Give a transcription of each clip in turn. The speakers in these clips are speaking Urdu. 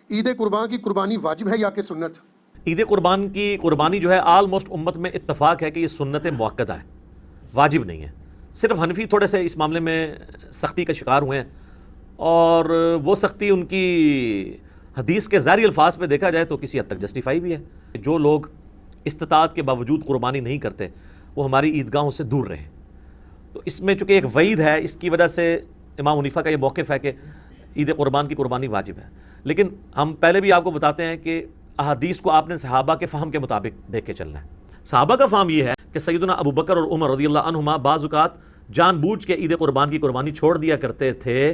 عید قربان کی قربانی واجب ہے یا کہ سنت؟ عید قربان کی قربانی جو ہے آلموسٹ امت میں اتفاق ہے کہ یہ سنت مؤکدہ ہے، واجب نہیں ہے۔ صرف حنفی تھوڑے سے اس معاملے میں سختی کا شکار ہوئے ہیں، اور وہ سختی ان کی حدیث کے ظاہری الفاظ پہ دیکھا جائے تو کسی حد تک جسٹیفائی بھی ہے۔ جو لوگ استطاعت کے باوجود قربانی نہیں کرتے وہ ہماری عیدگاہوں سے دور رہیں۔ تو اس میں چونکہ ایک وعید ہے، اس کی وجہ سے امام حنیفہ کا یہ موقف ہے کہ عید قربان کی قربانی واجب ہے۔ لیکن ہم پہلے بھی آپ کو بتاتے ہیں کہ احادیث کو آپ نے صحابہ کے فہم کے مطابق دیکھ کے چلنا ہے۔ صحابہ کا فہم یہ ہے کہ سیدنا ابو بکر اور عمر رضی اللہ عنہما بعض اوقات جان بوجھ کے عید قربان کی قربانی چھوڑ دیا کرتے تھے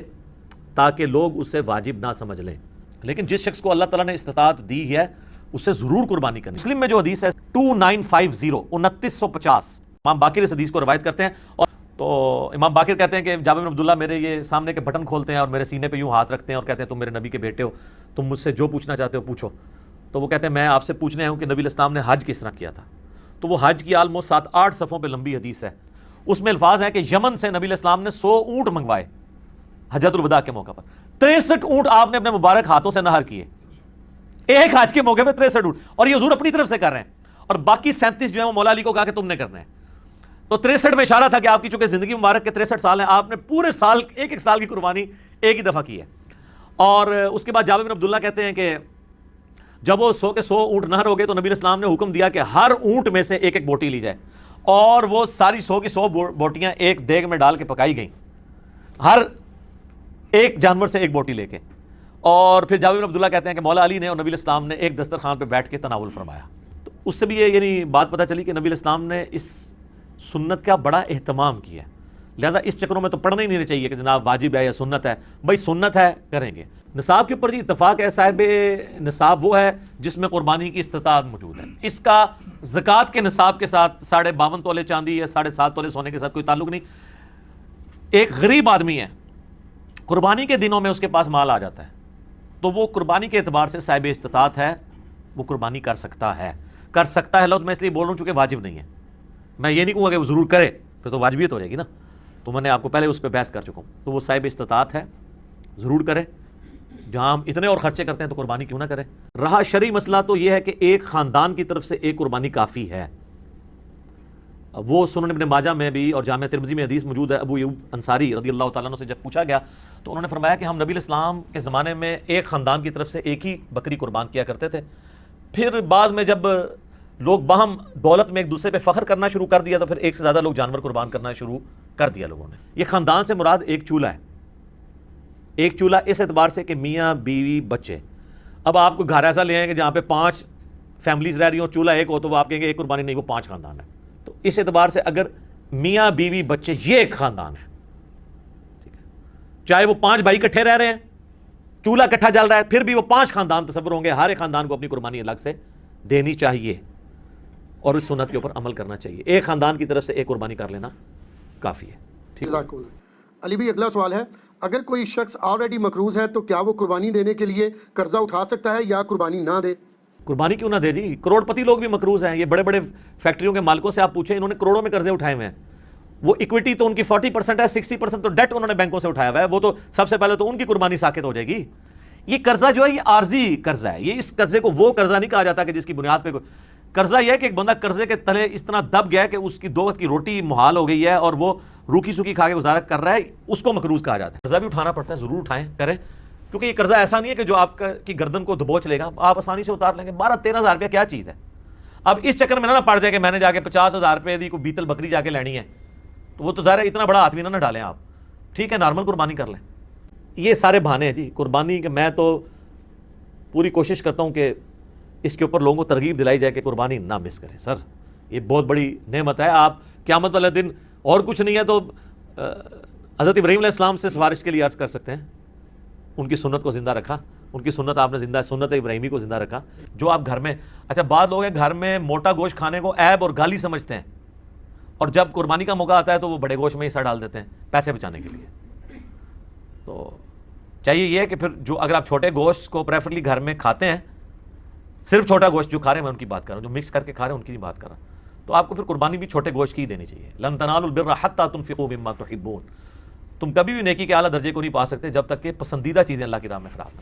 تاکہ لوگ اسے واجب نہ سمجھ لیں، لیکن جس شخص کو اللہ تعالیٰ نے استطاعت دی ہے اسے ضرور قربانی کرنی۔ مسلم میں جو حدیث ہے 2950 امام باقر اس حدیث کو روایت کرتے ہیں، اور تو امام باقر کہتے ہیں کہ جابر بن عبداللہ میرے یہ سامنے کے بٹن کھولتے ہیں اور میرے سینے پہ یوں ہاتھ رکھتے ہیں اور کہتے ہیں تم میرے نبی کے بیٹے ہو، تم مجھ سے جو پوچھنا چاہتے ہو پوچھو۔ تو وہ کہتے ہیں میں آپ سے پوچھنے آیا ہوں کہ نبی علیہ السلام نے حج کس طرح کیا تھا۔ تو وہ حج کی آلموسٹ 7-8 صفحوں پہ لمبی حدیث ہے، اس میں الفاظ ہیں کہ یمن سے نبی علیہ السلام نے 100 اونٹ منگوائے حجۃ الوداع کے موقع پر، 63 اونٹ آپ نے اپنے مبارک ہاتھوں سے نہر کیے ایک حج کے موقع پہ، 63 اونٹ، اور یہ حضور اپنی طرف سے کر رہے ہیں، اور باقی 37 جو ہیں وہ مولا علی کو کہا کہ تم نے کرنا ہے۔ تو 63 میں اشارہ تھا کہ آپ کی چونکہ زندگی مبارک کے 63 سال ہیں، آپ نے پورے سال ایک سال کی قربانی ایک ہی دفعہ کی ہے۔ اور اس کے بعد جابر بن عبداللہ کہتے ہیں کہ جب وہ 100 کے 100 اونٹ نہر ہو گئے تو نبی علیہ السلام نے حکم دیا کہ ہر اونٹ میں سے ایک ایک بوٹی لی جائے، اور وہ ساری 100 کی 100 بوٹیاں ایک دیگ میں ڈال کے پکائی گئیں، ہر ایک جانور سے ایک بوٹی لے کے۔ اور پھر جابر بن عبداللہ کہتے ہیں کہ مولا علی نے اور نبی علیہ السلام نے ایک دسترخوان پہ بیٹھ کے تناول فرمایا۔ تو اس سے بھی یہ یعنی بات پتہ چلی کہ نبی علیہ السلام نے اس سنت کا بڑا اہتمام کیا، لہذا اس چکروں میں تو پڑھنا ہی نہیں چاہیے کہ جناب واجب ہے یا سنت ہے، بھائی سنت ہے کریں گے۔ نصاب کے اوپر جی اتفاق ہے، صاحب نصاب وہ ہے جس میں قربانی کی استطاعت موجود ہے، اس کا زکوٰۃ کے نصاب کے ساتھ 52.5 تولے چاندی یا 7.5 تولے سونے کے ساتھ کوئی تعلق نہیں۔ ایک غریب آدمی ہے، قربانی کے دنوں میں اس کے پاس مال آ جاتا ہے تو وہ قربانی کے اعتبار سے صاحب استطاعت ہے، وہ قربانی کر سکتا ہے لفظ میں اس لیے بول رہا ہوں چونکہ واجب نہیں ہے، میں یہ نہیں کہوں گا کہ وہ ضرور کرے، پھر تو واجبیت ہو جائے گی نا، تو میں نے آپ کو پہلے اس پہ بحث کر چکا ہوں۔ تو وہ صاحب استطاعت ہے، ضرور کرے، جہاں ہم اتنے اور خرچے کرتے ہیں تو قربانی کیوں نہ کرے۔ رہا شرعی مسئلہ تو یہ ہے کہ ایک خاندان کی طرف سے ایک قربانی کافی ہے۔ وہ سنن ابن ماجہ میں بھی اور جامع ترمذی میں حدیث موجود ہے، ابو ایوب انصاری رضی اللہ تعالیٰ عنہ سے جب پوچھا گیا تو انہوں نے فرمایا کہ ہم نبی علیہ السلام کے زمانے میں ایک خاندان کی طرف سے ایک ہی بکری قربان کیا کرتے تھے، پھر بعد میں جب لوگ باہم دولت میں ایک دوسرے پہ فخر کرنا شروع کر دیا تو پھر ایک سے زیادہ لوگ جانور قربان کرنا شروع کر دیا لوگوں نے۔ یہ خاندان سے مراد ایک چولہا ہے، ایک چولہا اس اعتبار سے کہ میاں بیوی بچے۔ اب آپ کو گھر ایسا لے آئیں کہ جہاں پہ 5 فیملیز رہ رہی ہوں، چولہا ایک ہو تو وہ آپ کہیں گے ایک قربانی نہیں، وہ 5 خاندان ہے۔ تو اس اعتبار سے اگر میاں بیوی بچے یہ ایک خاندان ہے، ٹھیک ہے، چاہے وہ 5 بھائی اکٹھے رہ رہے ہیں، چولہا اکٹھا جل رہا ہے، پھر بھی وہ 5 خاندان تصور ہوں گے، ہر ایک خاندان کو اپنی قربانی الگ سے دینی چاہیے اور اس سنت کے اوپر عمل کرنا چاہیے۔ ایک خاندان کی طرف سے ایک قربانی کر لینا کافی ہے، ٹھیک ہے۔ علی بھائی اگلا سوال ہے، اگر کوئی شخص آلریڈی مقروض ہے تو کیا وہ قربانی دینے کے لیے قرضہ اٹھا سکتا ہے یا قربانی نہ دے؟ قربانی کیوں نہ دے جی، کروڑ پتی لوگ بھی مقروض ہیں، یہ بڑے بڑے فیکٹریوں کے مالکوں سے آپ پوچھیں، انہوں نے کروڑوں میں قرضے اٹھائے ہوئے ہیں، وہ ایکویٹی تو ان کی 40% ہے، 60% تو ڈیٹ انہوں نے بینکوں سے اٹھایا ہوا ہے، وہ تو سب سے پہلے تو ان کی قربانی ساقط ہو جائے گی۔ یہ قرضہ جو ہے یہ عارضی قرضہ ہے، یہ اس قرضے کو وہ قرضہ نہیں کہا جاتا کہ جس کی بنیاد پہ قرضہ یہ ہے کہ ایک بندہ قرضے کے تلے اس طرح دب گیا ہے کہ اس کی 2 وقت کی روٹی محال ہو گئی ہے اور وہ روکھی سوکھی کھا کے گزارا کر رہا ہے، اس کو مقروض کہا جاتا ہے۔ قرضہ بھی اٹھانا پڑتا ہے، ضرور اٹھائیں کریں، کیونکہ یہ قرضہ ایسا نہیں ہے کہ جو آپ کی گردن کو دبوچ لے گا، آپ آسانی سے اتار لیں گے۔ 12-13 ہزار روپیہ کیا چیز ہے؟ اب اس چکر میں نہ پڑ جائے کہ میں نے جا کے 50,000 روپے دی کوئی بیتل بکری جا کے لینی ہے، تو وہ تو ظاہر ہے اتنا بڑا ہاتھ بھی نہ ڈالیں آپ، ٹھیک ہے، نارمل قربانی کر لیں۔ یہ سارے بہانے ہیں جی قربانی کے، میں تو پوری کوشش کرتا ہوں کہ اس کے اوپر لوگوں کو ترغیب دلائی جائے کہ قربانی نہ مس کریں۔ سر یہ بہت بڑی نعمت ہے، آپ قیامت والے دن اور کچھ نہیں ہے تو حضرت ابراہیم علیہ السلام سے سفارش کے لیے عرض کر سکتے ہیں، ان کی سنت کو زندہ رکھا، ان کی سنت آپ نے زندہ، سنت ابراہیمی کو زندہ رکھا۔ جو آپ گھر میں، اچھا بعض لوگ ہیں گھر میں موٹا گوشت کھانے کو عیب اور گالی سمجھتے ہیں، اور جب قربانی کا موقع آتا ہے تو وہ بڑے گوشت میں حصہ ڈال دیتے ہیں پیسے بچانے کے لیے۔ تو چاہیے یہ ہے کہ پھر جو اگر آپ چھوٹے گوشت کو پریفرلی گھر میں کھاتے ہیں، صرف چھوٹا گوشت جو کھا رہے ہیں میں ان کی بات کر رہا ہوں، جو مکس کر کے کھا رہے ہیں ان کی بات کر رہا ہوں، تو آپ کو پھر قربانی بھی چھوٹے گوشت کی ہی دینی چاہیے۔ لن تنالوا البر حتی تنفقوا مما تحبون، تم کبھی بھی نیکی کے اعلیٰ درجے کو نہیں پا سکتے جب تک کہ پسندیدہ چیزیں اللہ کی راہ میں خراب نہ کرو۔